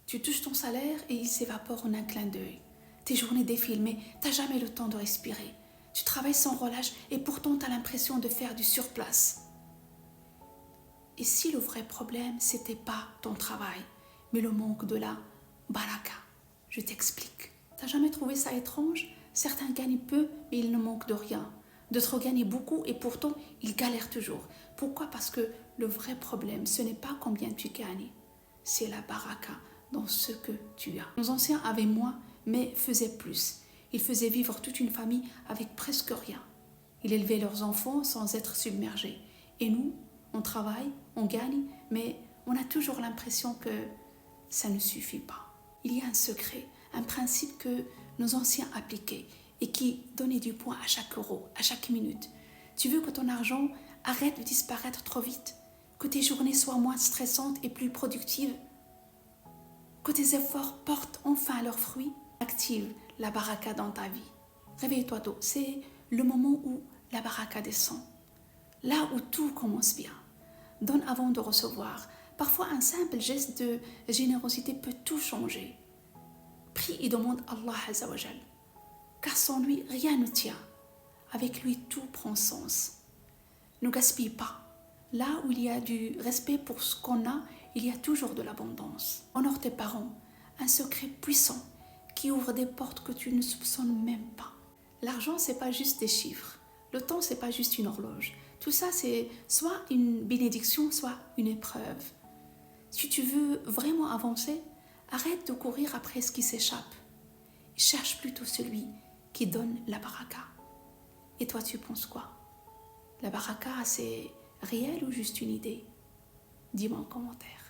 Tu touches ton salaire et il s'évapore en un clin d'œil. Tes journées défilent, mais t'as jamais le temps de respirer. Tu travailles sans relâche et pourtant t'as l'impression de faire du surplace. Et si le vrai problème, c'était pas ton travail, mais le manque de la baraka? Je t'explique. T'as jamais trouvé ça étrange? Certains gagnent peu, mais ils ne manquent de rien. D'autres gagnent beaucoup et pourtant, ils galèrent toujours. Pourquoi? Parce que le vrai problème, ce n'est pas combien tu gagnes, c'est la baraka dans ce que tu as. Nos anciens avaient moins, mais faisaient plus. Ils faisaient vivre toute une famille avec presque rien. Ils élevaient leurs enfants sans être submergés. Et nous, on travaille, on gagne, mais on a toujours l'impression que ça ne suffit pas. Il y a un secret, un principe que nos anciens appliquaient et qui donnait du poids à chaque euro, à chaque minute. Tu veux que ton argent arrête de disparaître trop vite, que tes journées soient moins stressantes et plus productives, que tes efforts portent enfin leurs fruits? Active la baraka dans ta vie. Réveille-toi tôt, c'est le moment où la baraka descend. Là où tout commence bien. Donne avant de recevoir. Parfois, un simple geste de générosité peut tout changer. Prie et demande Allah Azza wa Jal, car sans lui, rien ne tient. Avec lui, tout prend sens. Ne gaspille pas. Là où il y a du respect pour ce qu'on a, il y a toujours de l'abondance. Honore tes parents, un secret puissant qui ouvre des portes que tu ne soupçonnes même pas. L'argent, c'est pas juste des chiffres. Le temps, c'est pas juste une horloge. Tout ça, c'est soit une bénédiction, soit une épreuve. Si tu veux vraiment avancer, arrête de courir après ce qui s'échappe. Cherche plutôt celui qui donne la baraka. Et toi, tu penses quoi? La baraka, c'est réel ou juste une idée? Dis-moi en commentaire.